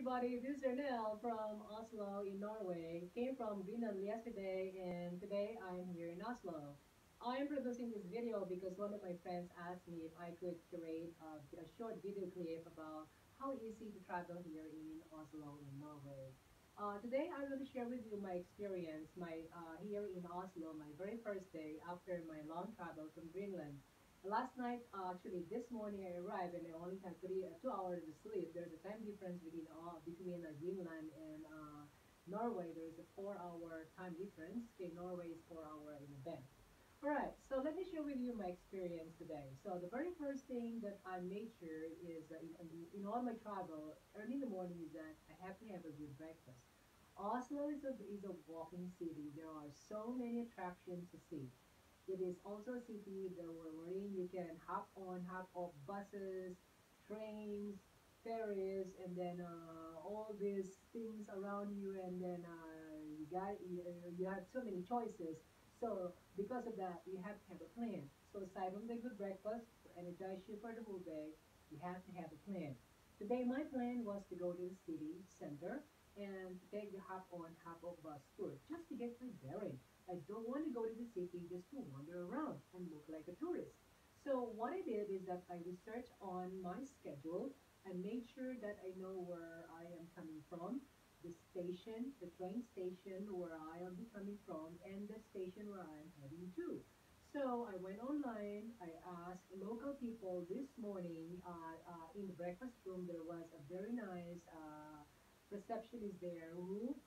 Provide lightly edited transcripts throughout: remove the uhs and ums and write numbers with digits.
everybody, this is Ernell from Oslo in Norway. Came from Greenland yesterday and today I'm here in Oslo. I'm producing this video because one of my friends asked me if I could curate a short video clip about how easy to travel here in Oslo in Norway. Today I'm going to share with you my experience here in Oslo, my very first day after my long travel from Greenland. Last night, actually, this morning I arrived and I only had 2 hours of sleep. There's a time difference between Greenland and Norway. There's a 4 hour time difference. Okay, Norway is 4 hour in advance. All right, so let me share with you my experience today. So the very first thing that I made sure is in all my travel early in the morning is that I have to have a good breakfast. Oslo is a walking city. There are so many attractions to see. It is also a city that wherein you can hop on, hop off buses, trains, ferries, and then all these things around you, and then you have so many choices. So because of that, you have to have a plan. So aside from the good breakfast to energize you for the whole day, you have to have a plan. Today, my plan was to go to the city center and take the hop on, hop off bus tour just to get my bearings. I don't want to go to the city just to wander around and look like a tourist. So what I did is that I researched on my schedule and made sure that I know where I am coming from, the station, the train station where I will be coming from, and the station where I am heading to. So I went online. I asked local people this morning in the breakfast room. There was a very nice receptionist there who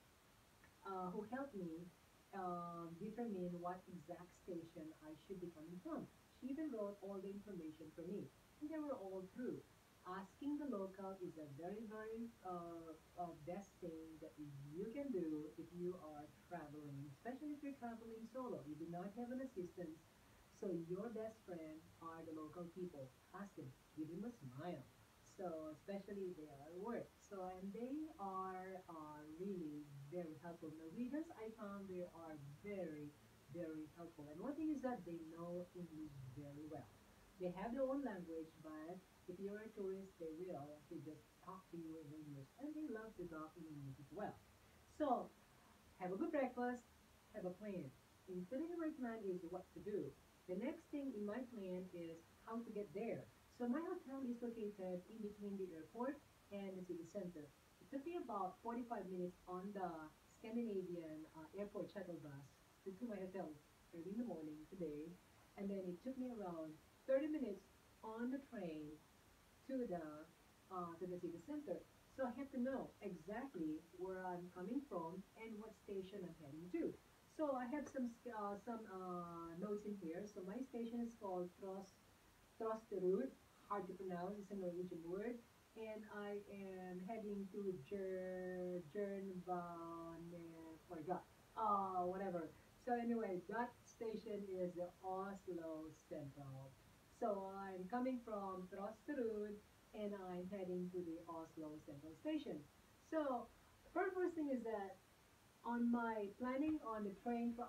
helped me determine what exact station I should be coming from. She even wrote all the information for me, and they were all true. Asking the local is a very, very best thing that you can do if you are traveling, especially if you're traveling solo. You do not have an assistant, so your best friend are the local people. Ask them, give them a smile. So especially if they are at work. So and they are really very helpful. Norwegians I found they are very, very helpful. And one thing is that they know English very well. They have their own language, but if you're a tourist, they will actually just talk to you in English. And they love to talk in English as well. So have a good breakfast, have a plan. Including the right plan is what to do. The next thing in my plan is how to get there. So my hotel is located in between the airport and the city center. It took me about 45 minutes on the Scandinavian airport shuttle bus to my hotel early in the morning today. And then it took me around 30 minutes on the train to the city center. So I have to know exactly where I'm coming from and what station I'm heading to. So I have some notes in here. So my station is called Trosterud, hard to pronounce. It's a Norwegian word, and I am heading to forgot. Whatever. So anyway, that station is the Oslo Central. So I'm coming from Trosterud and I'm heading to the Oslo Central Station. So very first thing is that on my planning on the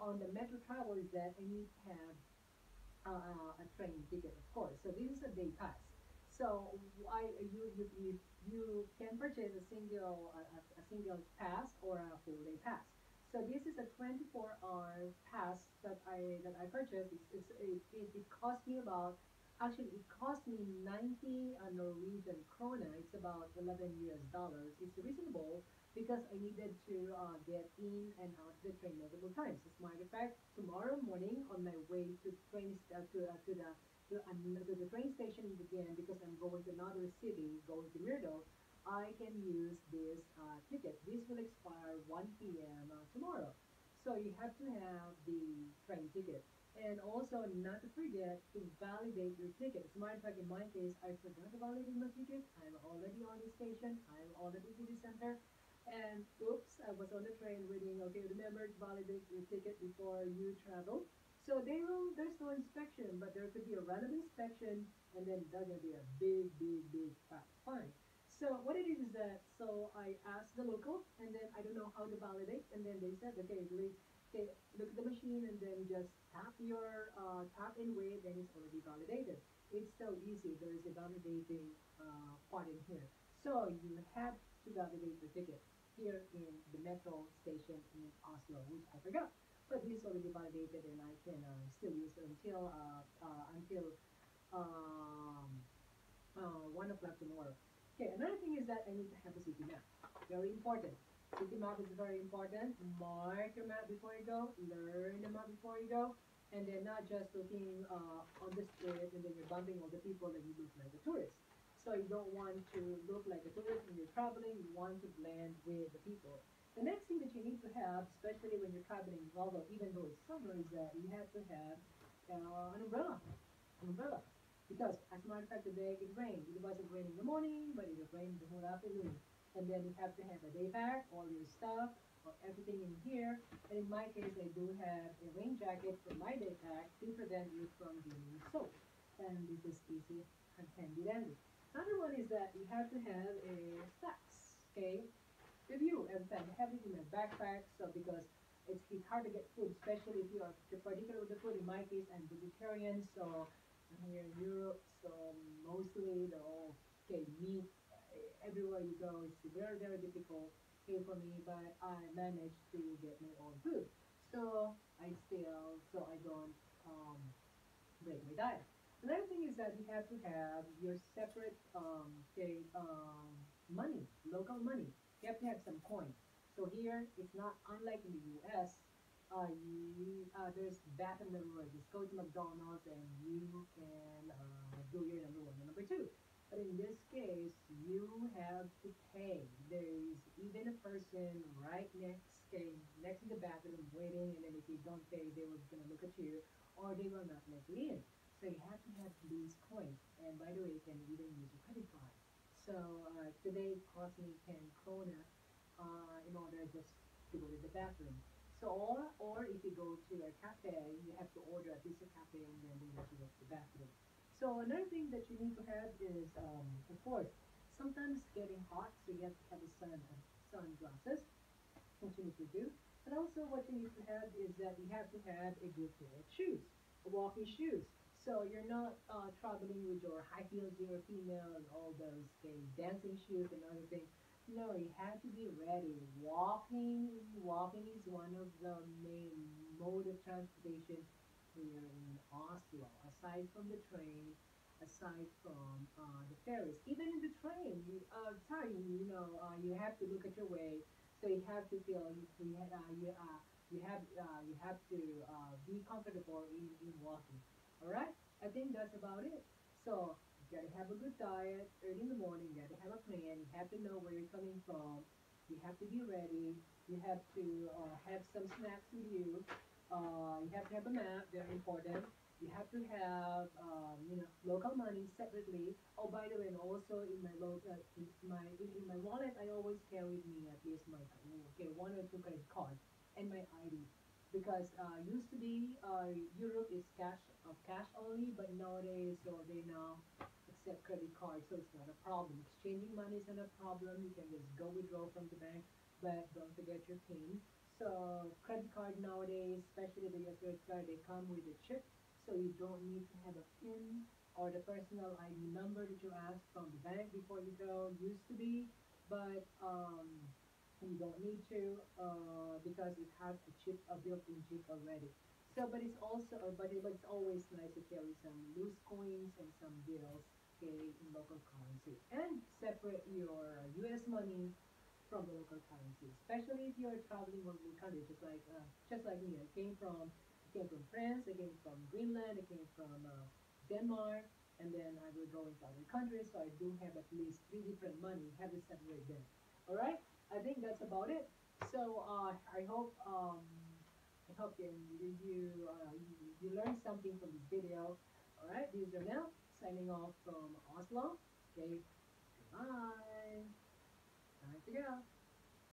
on the metro travel is that I need to have a train ticket, of course. So this is a day pass. So you can purchase a single pass or a full day pass. So this is a 24-hour pass that I purchased. It cost me about actually it cost me 90 Norwegian krona. It's about 11 US dollars. It's reasonable because I needed to get in and out the train multiple times. As a matter of fact, tomorrow morning on my way to the train station again because I'm going to another city, going to Mirdo, I can use this ticket. This will expire 1 p.m. Tomorrow. So you have to have the train ticket. And also not to forget to validate your ticket. As a matter of fact, in my case, I forgot to validate my ticket. I'm already on the station. I'm already to the center. And oops, I was on the train reading, okay, remember to validate your ticket before you travel. So there's no inspection, but there could be a random inspection, and then there's going to be a big, big, big fat fine. So what it is that, so I asked the local, and then I don't know how to validate, and then they said, okay, okay, look at the machine, and then just tap and wait, and it's already validated. It's so easy. There is a validating part in here. So you have to validate your ticket here in the metro station in Oslo, which I forgot. But this is already validated and I can still use it until um, 1 o'clock tomorrow. Okay, another thing is that I need to have a city map. Very important. City map is very important. Mark your map before you go. Learn the map before you go. And then not just looking on the street and then you're bumping all the people and you look like a tourist. So you don't want to look like a tourist when you're traveling. You want to blend with the people. The next thing that you need to have, especially when you're traveling in Volvo, even though it's summer, is that you have to have an umbrella. An umbrella. Because, as a matter of fact, today it rained. It wasn't raining in the morning, but it was raining the whole afternoon. And then you have to have a day pack, all your stuff, or everything in here. And in my case, I do have a rain jacket for my day pack to prevent you from being soaked. And this is easy and handy dandy. Another one is that you have to have a snacks, okay? With you every time. I have it in my backpack, so because it's hard to get food, especially if you are particular with the food. In my case, I'm vegetarian, so I'm here in Europe, so mostly they're all okay meat. Everywhere you go, it's very very difficult here for me, but I managed to get my own food. So I don't um, break my diet. Another thing is that you have to have your separate money, local money. You have to have some coin. So here it's not unlike in the U.S. There's bathroom everywhere. Just go to McDonald's and you can do your number one and number two. But in this case, you have to pay. There is even a person right next to the bathroom waiting, and then if you don't pay, they were gonna look at you, or they will not let you in. So you have to have these coins. And by the way, you can even use your credit card. So today it cost me 10 krona in order just to go to the bathroom. So or if you go to a cafe, you have to order at least a cafe and then they let you go to the bathroom. So another thing that you need to have is, of course, sometimes getting hot, so you have to have a sunglasses, what you need to do. And also what you need to have is that you have to have a good pair of shoes, walking shoes. So you're not traveling with your high heels, you're a female, and all those okay, dancing shoes and other things. No, you have to be ready. Walking is one of the main mode of transportation here in Oslo. Aside from the train, aside from the ferries, even in the train, you have to look at your way. So you have to feel you have to be comfortable in walking. All right, I think that's about it. So you gotta have a good diet early in the morning. You gotta have a plan. You have to know where you're coming from. You have to be ready. You have to have some snacks with you. You have to have a map. Very important. You have to have local money separately. Oh, by the way, and also in my in my wallet, I always carry with me at least my okay 1 or 2 credit cards and my ID because used to be Europe is cash only, but nowadays so they now accept credit cards, so it's not a problem. Exchanging money is not a problem. You can just go withdraw from the bank, but don't forget your PIN. So credit card nowadays, especially the US credit card, they come with a chip, so you don't need to have a PIN or the personal ID number that you ask from the bank before you go. Used to be, but you don't need to because it has a built-in chip already. So, but it's also, but it's always nice to carry some loose coins and some bills, okay, in local currency, and separate your U.S. money from the local currency, especially if you're traveling multiple countries, just like me. I came from France, I came from Greenland, I came from Denmark, and then I will go into other countries. So I do have at least three different money. Have to separate them. All right. I think that's about it. So I hope you learned something from this video. All right. This is Janelle signing off from Oslo. Okay. Goodbye. Time to go.